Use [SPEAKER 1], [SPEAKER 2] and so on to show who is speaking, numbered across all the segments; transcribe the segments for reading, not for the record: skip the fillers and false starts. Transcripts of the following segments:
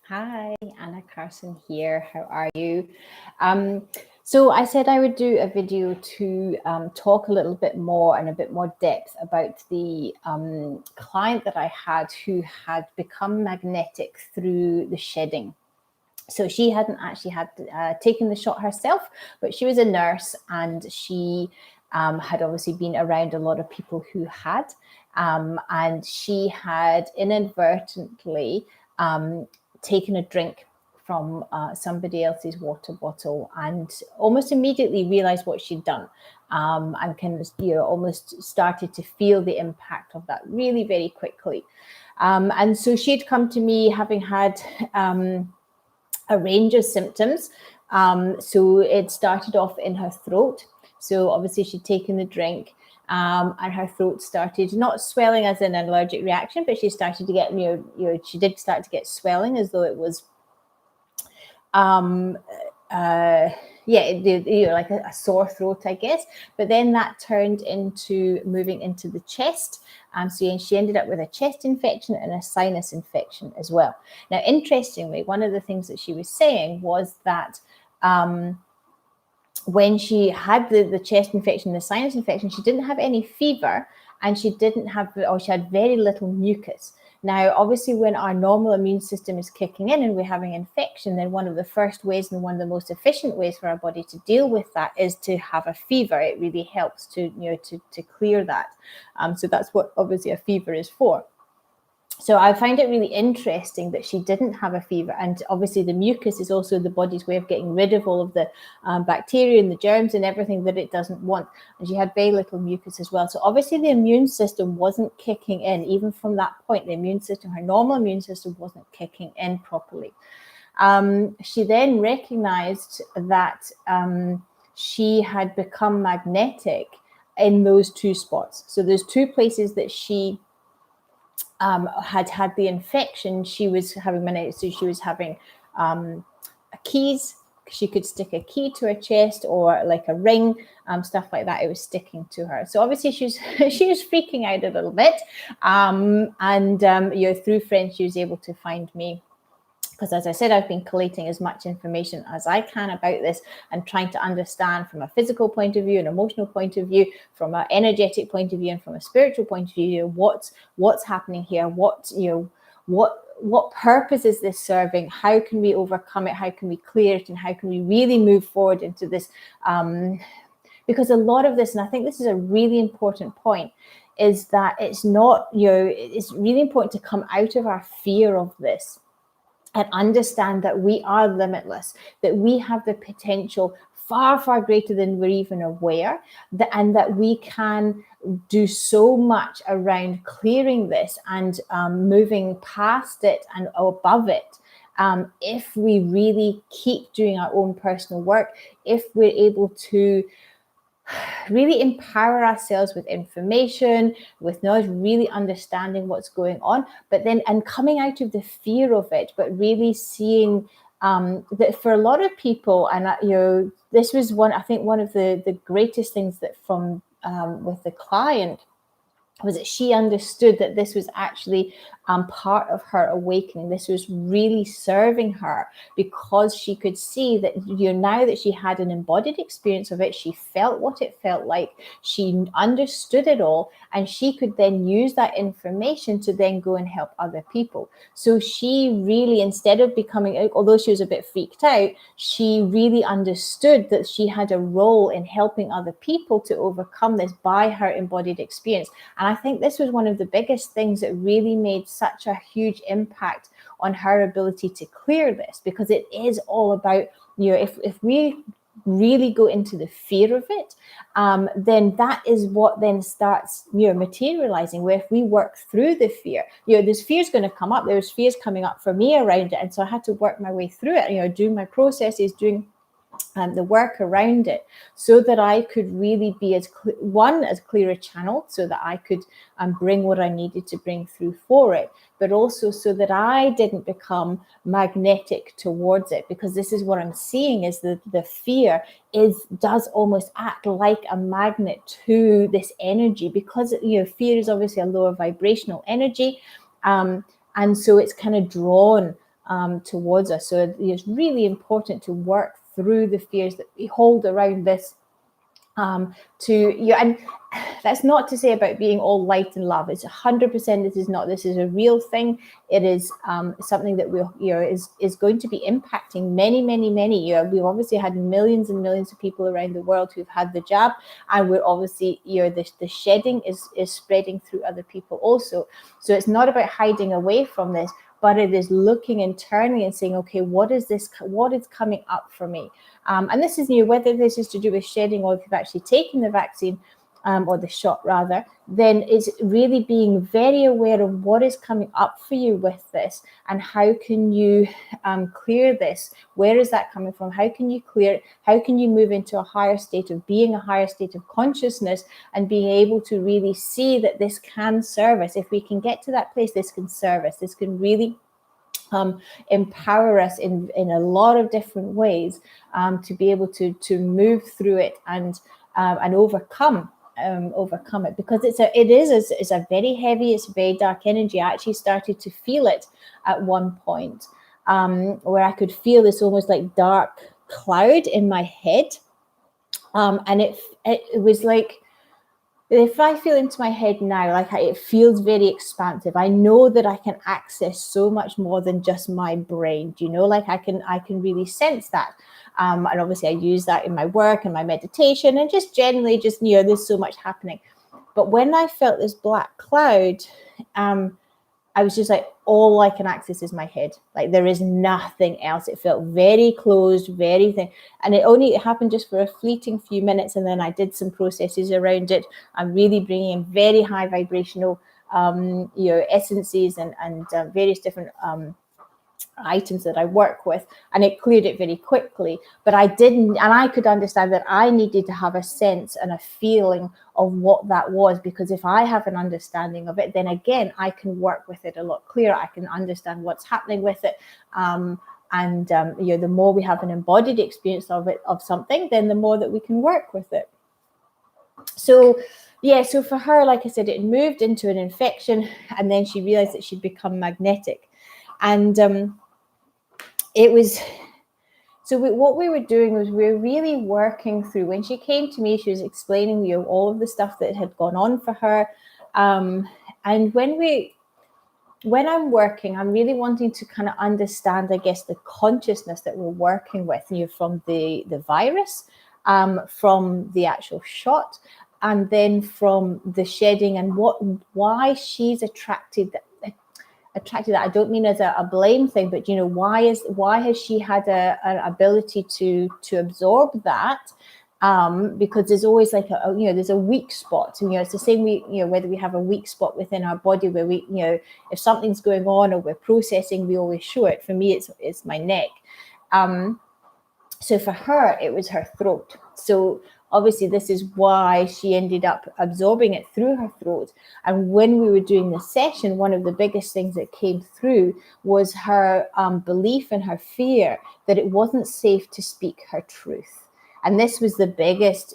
[SPEAKER 1] Hi, Anna Carson here. How are you? So I said I would do a video to talk a little bit more and a bit more depth about the client that I had who had become magnetic through the shedding. So she hadn't actually had taken the shot herself, but she was a nurse and she had obviously been around a lot of people who had. And she had inadvertently taken a drink from somebody else's water bottle and almost immediately realized what she'd done, and kind of almost started to feel the impact of that really very quickly. And so she'd come to me having had a range of symptoms. So it started off in her throat. So obviously she'd taken the drink, and her throat started not swelling as an allergic reaction, but she started to get, she did start to get swelling as though it was, like a sore throat, I guess. But then that turned into moving into the chest. So she ended up with a chest infection and a sinus infection as well. Now, interestingly, one of the things that she was saying was that when she had the chest infection, the sinus infection, she didn't have any fever, and she had very little mucus. Now, obviously, when our normal immune system is kicking in and we're having infection, then one of the first ways and one of the most efficient ways for our body to deal with that is to have a fever. It really helps to clear that. So that's what obviously a fever is for. So I find it really interesting that she didn't have a fever. And obviously the mucus is also the body's way of getting rid of all of the bacteria and the germs and everything that it doesn't want. And she had very little mucus as well. So obviously the immune system wasn't kicking in. Even from that point, the immune system, her normal immune system, wasn't kicking in properly. She then recognized that she had become magnetic in those two spots. So there's two places that she had the infection. She was having so she was having keys. She could stick a key to her chest or like a ring, stuff like that. It was sticking to her. So obviously she was freaking out a little bit. Through friends, she was able to find me. Because as I said, I've been collating as much information as I can about this and trying to understand from a physical point of view, an emotional point of view, from an energetic point of view, and from a spiritual point of view, what's happening here, what purpose is this serving? How can we overcome it? How can we clear it? And how can we really move forward into this? Because a lot of this, and I think this is a really important point, is that it's not, it's really important to come out of our fear of this and understand that we are limitless, that we have the potential far, far greater than we're even aware, and that we can do so much around clearing this and moving past it and above it. If we really keep doing our own personal work, if we're able to really empower ourselves with information, with knowledge, really understanding what's going on, but then and coming out of the fear of it, but really seeing that for a lot of people, and this was one of the greatest things that from with the client was that she understood that this was actually part of her awakening. This was really serving her because she could see that now that she had an embodied experience of it, she felt what it felt like, she understood it all, and she could then use that information to then go and help other people. So she really, instead of becoming, although she was a bit freaked out, she really understood that she had a role in helping other people to overcome this by her embodied experience. And I think this was one of the biggest things that really made such a huge impact on her ability to clear this, because it is all about, if we really go into the fear of it, then that is what then starts materializing, where if we work through the fear, this fear is going to come up. There's fears coming up for me around it, and so I had to work my way through it, doing my processes, doing the work around it, so that I could really be as clear a channel, so that I could bring what I needed to bring through for it, but also so that I didn't become magnetic towards it. Because this is what I'm seeing, is that the fear does almost act like a magnet to this energy, because fear is obviously a lower vibrational energy, and so it's kind of drawn towards us. So it's really important to work through the fears that we hold around this. And that's not to say about being all light and love. It's 100%. This is a real thing. It is something that is going to be impacting many. We've obviously had millions and millions of people around the world who've had the jab, and we're obviously, the shedding is spreading through other people also. So it's not about hiding away from this, but it is looking internally and saying, okay, what is coming up for me? And this is new, whether this is to do with shedding or if you've actually taken the vaccine, or the shot rather, then it's really being very aware of what is coming up for you with this, and how can you clear this? Where is that coming from? How can you clear it? How can you move into a higher state of being, a higher state of consciousness, and being able to really see that this can serve us? If we can get to that place, this can serve us. This can really empower us in a lot of different ways, to be able to move through it and overcome it, because it's a very heavy, it's a very dark energy. I actually started to feel it at one point, where I could feel this almost like dark cloud in my head, and it was like, if I feel into my head now, like it feels very expansive. I know that I can access so much more than just my brain. Like I can really sense that. And obviously I use that in my work and my meditation, and just generally there's so much happening. But when I felt this black cloud, I was just like, all I can access is my head. Like there is nothing else. It felt very closed, very thin. And it happened just for a fleeting few minutes. And then I did some processes around it. I'm really bringing in very high vibrational, essences and various different items that I work with, and it cleared it very quickly. But I could understand that I needed to have a sense and a feeling of what that was, because if I have an understanding of it, then again I can work with it a lot clearer. I can understand what's happening with it, the more we have an embodied experience of something, then the more that we can work with it. So for her, like I said, it moved into an infection, and then she realized that she'd become magnetic. And what we were doing was we were really working through. When she came to me, she was explaining all of the stuff that had gone on for her. And when I'm working, I'm really wanting to kind of understand, I guess, the consciousness that we're working with, from the virus, from the actual shot, and then from the shedding, and why she's attracted that. I don't mean as a blame thing, but why has she had an ability to absorb that? Because there's always like there's a weak spot, and it's the same whether we have a weak spot within our body where we if something's going on or we're processing, we always show it. For me, it's my neck. So for her, it was her throat. So obviously, this is why she ended up absorbing it through her throat. And when we were doing the session, one of the biggest things that came through was her belief and her fear that it wasn't safe to speak her truth. And this was the biggest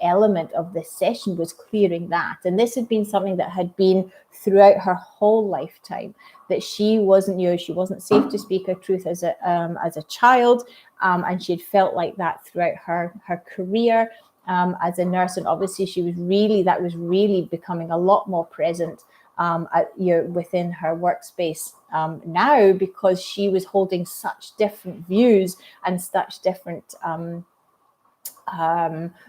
[SPEAKER 1] element of this session, was clearing that. And this had been something that had been throughout her whole lifetime, that she wasn't safe to speak her truth as a child, and she had felt like that throughout her career as a nurse. And obviously, that was really becoming a lot more present within her workspace now, because she was holding such different views and such different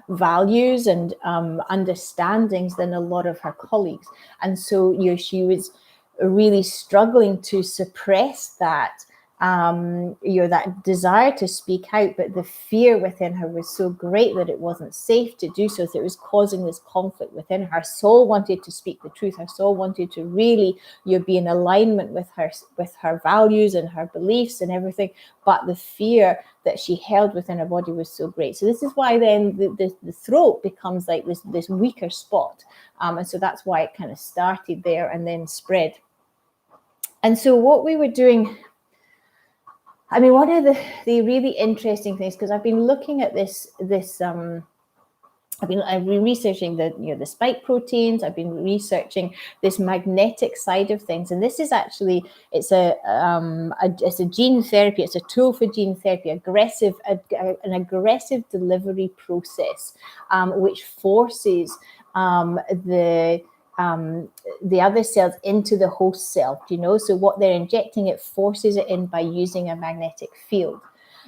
[SPEAKER 1] values and understandings than a lot of her colleagues. And so she was really struggling to suppress that that desire to speak out, but the fear within her was so great that it wasn't safe to do so. So it was causing this conflict within her. Her soul wanted to speak the truth. Her soul wanted to really be in alignment with her values and her beliefs and everything, but the fear that she held within her body was so great. So this is why then the throat becomes like this weaker spot, and so that's why it kind of started there and then spread. And so what we were doing, I mean, one of the really interesting things, because I've been looking at this I've been researching the spike proteins. I've been researching this magnetic side of things, and this is actually it's a gene therapy. It's a tool for gene therapy, an aggressive delivery process, which forces the other cells into the host cell. So what they're injecting, it forces it in by using a magnetic field.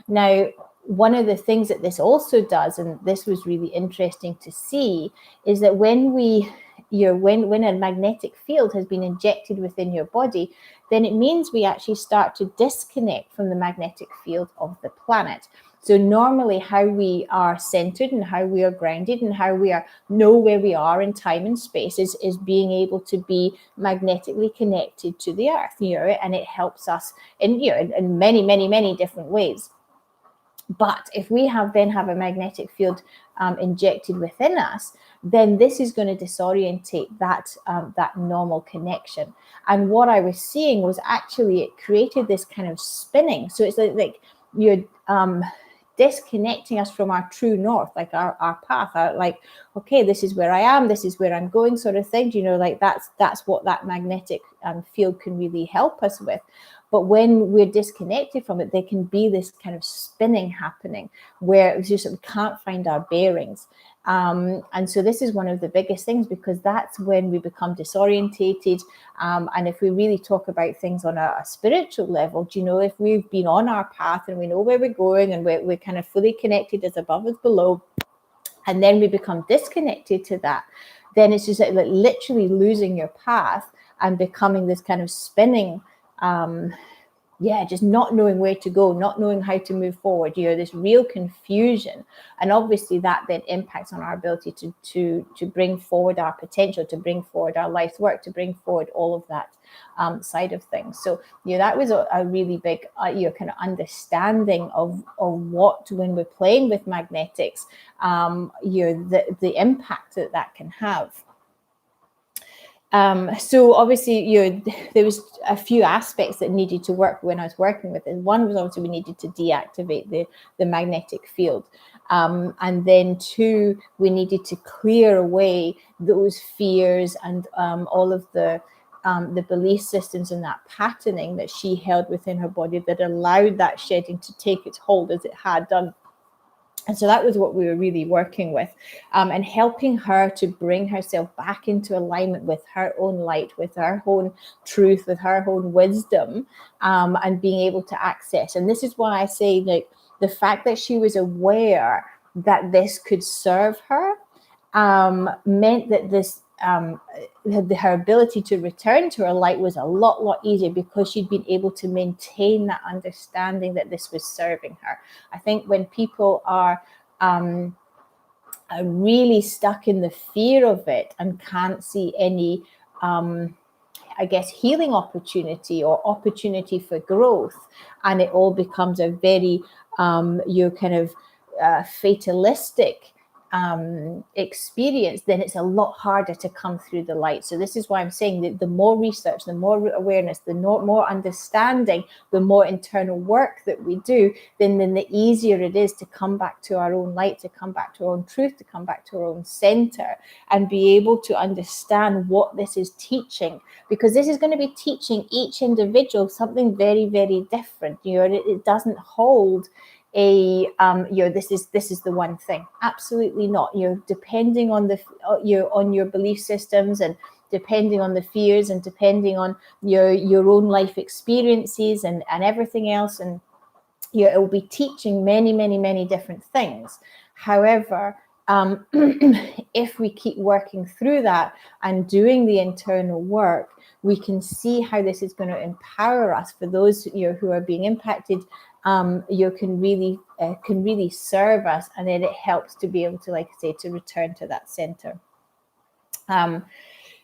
[SPEAKER 1] Now, one of the things that this also does, and this was really interesting to see, is that when a magnetic field has been injected within your body, then it means we actually start to disconnect from the magnetic field of the planet. So normally how we are centered and how we are grounded and how we know where we are in time and space is being able to be magnetically connected to the earth, and it helps us in many, many, many different ways. But if we have a magnetic field injected within us, then this is going to disorientate that normal connection. And what I was seeing was actually it created this kind of spinning. So it's like you're disconnecting us from our true north, like our path, okay, this is where I am, this is where I'm going, sort of thing. That's what that magnetic field can really help us with. But when we're disconnected from it, there can be this kind of spinning happening where we just can't find our bearings. And so this is one of the biggest things, because that's when we become disorientated. And if we really talk about things on a spiritual level, if we've been on our path and we know where we're going and we're kind of fully connected as above as below, and then we become disconnected to that, then it's just like literally losing your path and becoming this kind of spinning, just not knowing where to go, not knowing how to move forward, this real confusion. And obviously that then impacts on our ability to bring forward our potential, to bring forward our life's work, to bring forward all of that side of things. So that was a really big kind of understanding of what, when we're playing with magnetics, the impact that can have. So obviously, there was a few aspects that needed to work when I was working with it. One was obviously we needed to deactivate the magnetic field. And then two, we needed to clear away those fears and all of the belief systems and that patterning that she held within her body that allowed that shedding to take its hold as it had done. And so that was what we were really working with, and helping her to bring herself back into alignment with her own light, with her own truth, with her own wisdom, and being able to access. And this is why I say, like, the fact that she was aware that this could serve her meant that this her ability to return to her light was a lot easier, because she'd been able to maintain that understanding that this was serving her. I think when people are really stuck in the fear of it and can't see any healing opportunity or opportunity for growth, and it all becomes a very fatalistic experience, then it's a lot harder to come through the light. So this is why I'm saying that the more research, the more awareness, the more understanding, the more internal work that we do, then the easier it is to come back to our own light, to come back to our own truth, to come back to our own center, and be able to understand what this is teaching, because this is going to be teaching each individual something very, very different. It doesn't hold this is the one thing. Absolutely not. Depending on on your belief systems, and depending on the fears, and depending on your own life experiences and everything else, and it will be teaching many, many, many different things. However, if we keep working through that and doing the internal work, we can see how this is going to empower us for those who are being impacted. Can really serve us, and then it helps to be able to, like I say, to return to that center.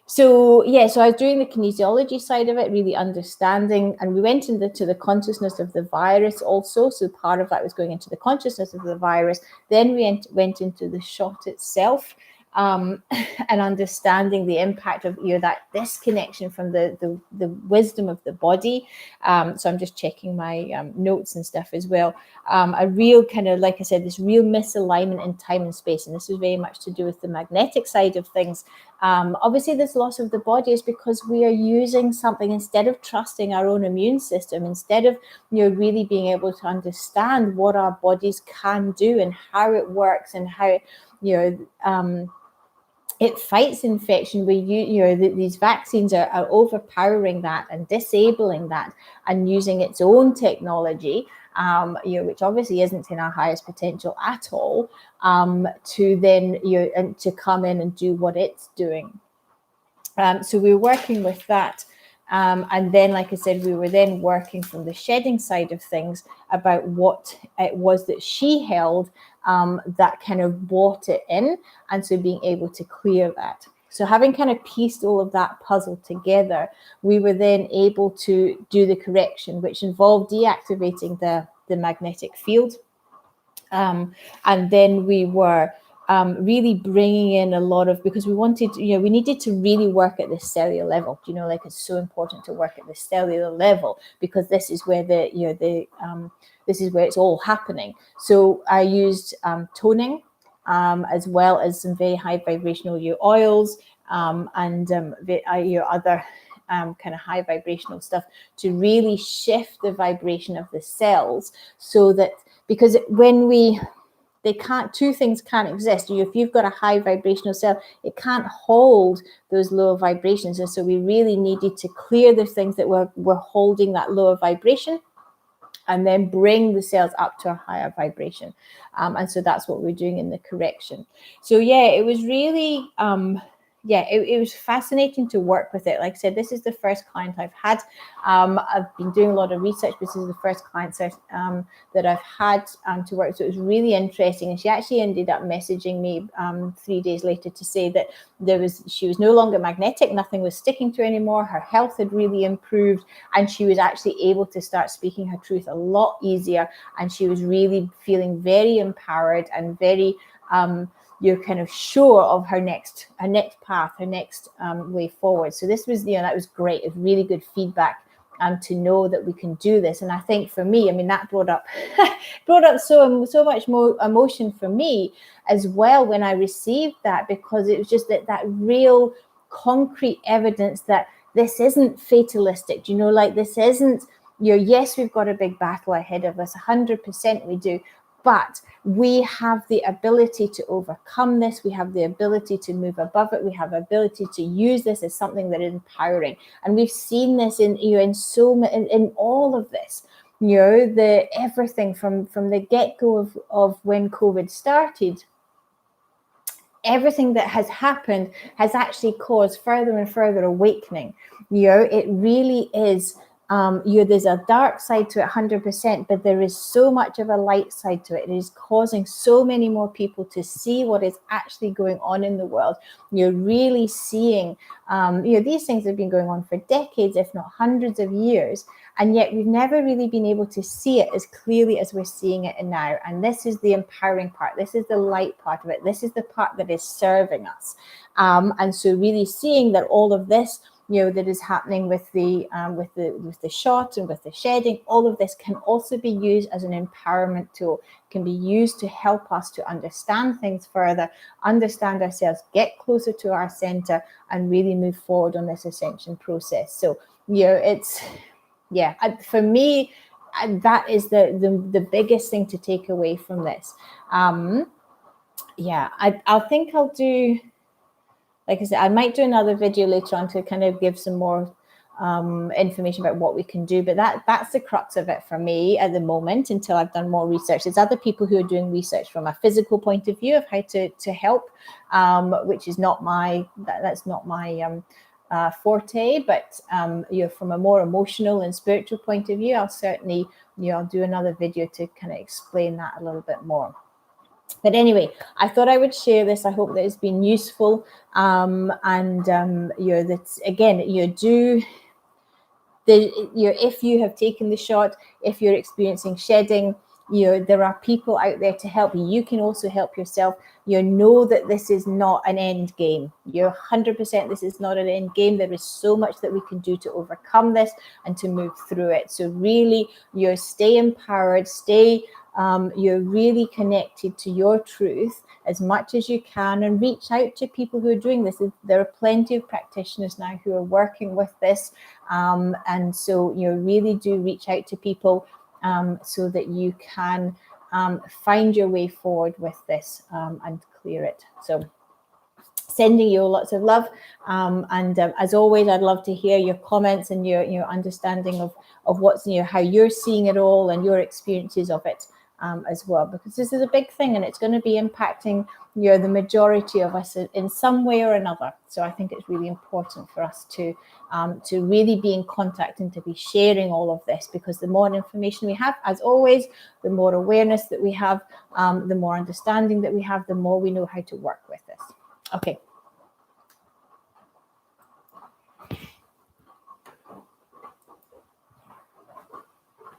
[SPEAKER 1] So I was doing the kinesiology side of it, really understanding, and we went into the consciousness of the virus also. So part of that was going into the consciousness of the virus. Then we went into the shot itself, and understanding the impact of that disconnection from the wisdom of the body. So I'm just checking my notes and stuff as well. A real kind of, like I said, this real misalignment in time and space, and this is very much to do with the magnetic side of things. Obviously, this loss of the body is because we are using something instead of trusting our own immune system, instead of really being able to understand what our bodies can do and how it works and how it fights infection. These vaccines are overpowering that and disabling that and using its own technology, which obviously isn't in our highest potential at all, to then and to come in and do what it's doing. So we're working with that. And then, like I said, we were then working from the shedding side of things about what it was that she held that kind of brought it in. And so being able to clear that. So having kind of pieced all of that puzzle together, we were then able to do the correction, which involved deactivating the magnetic field. And then we were really bringing in a lot of, because we wanted, we needed to really work at the cellular level. Like it's so important to work at the cellular level because this is where this is where it's all happening. So I used toning as well as some very high vibrational oils and other kind of high vibrational stuff to really shift the vibration of the cells, so that, because two things can't exist. If you've got a high vibrational cell, it can't hold those lower vibrations. And so we really needed to clear the things that were holding that lower vibration and then bring the cells up to a higher vibration. And so that's what we're doing in the correction. So it was really, it was fascinating to work with it. Like I said, this is the first client I've had. I've been doing a lot of research. This is the first client that I've had to work with. So it was really interesting. And she actually ended up messaging me 3 days later to say that she was no longer magnetic. Nothing was sticking to her anymore. Her health had really improved. And she was actually able to start speaking her truth a lot easier. And she was really feeling very empowered and very you're kind of sure of her next path, her next way forward. So this was, that was great. It was really good feedback to know that we can do this. And I think for me, that brought up so much more emotion for me as well when I received that, because it was just that real concrete evidence that this isn't fatalistic. Like this isn't, yes, we've got a big battle ahead of us, 100% we do. But we have the ability to overcome this. We have the ability to move above it. We have the ability to use this as something that is empowering. And we've seen this in all of this. The everything from the get-go of when COVID started. Everything that has happened has actually caused further and further awakening. It really is. There's a dark side to it 100%, but there is so much of a light side to it. It is causing so many more people to see what is actually going on in the world. You're really seeing, these things have been going on for decades, if not hundreds of years, and yet we've never really been able to see it as clearly as we're seeing it now. And this is the empowering part. This is the light part of it. This is the part that is serving us. And so really seeing that all of this, that is happening with the shot and with the shedding, all of this can also be used as an empowerment tool. It can be used to help us to understand things further, understand ourselves, get closer to our center, and really move forward on this ascension process. So, for me, that is the biggest thing to take away from this. I think I'll do. Like I said, I might do another video later on to kind of give some more information about what we can do. But that's the crux of it for me at the moment until I've done more research. There's other people who are doing research from a physical point of view of how to help, which is not that's not my forte. But from a more emotional and spiritual point of view, I'll certainly I'll do another video to kind of explain that a little bit more. But anyway, I thought I would share this. I hope that it's been useful. That's again, if you have taken the shot, if you're experiencing shedding, there are people out there to help you. You can also help yourself. Know that this is not an end game. You're 100% this is not an end game. There is so much that we can do to overcome this and to move through it. So really, stay empowered, you're really connected to your truth as much as you can, and reach out to people who are doing this. There are plenty of practitioners now who are working with this, and so really do reach out to people so that you can find your way forward with this and clear it. So sending you lots of love, and as always, I'd love to hear your comments and your understanding of what's how you're seeing it all and your experiences of it as well, because this is a big thing and it's going to be impacting the majority of us in some way or another. So I think it's really important for us to really be in contact and to be sharing all of this, because the more information we have, as always, the more awareness that we have, the more understanding that we have, the more we know how to work with this. Okay,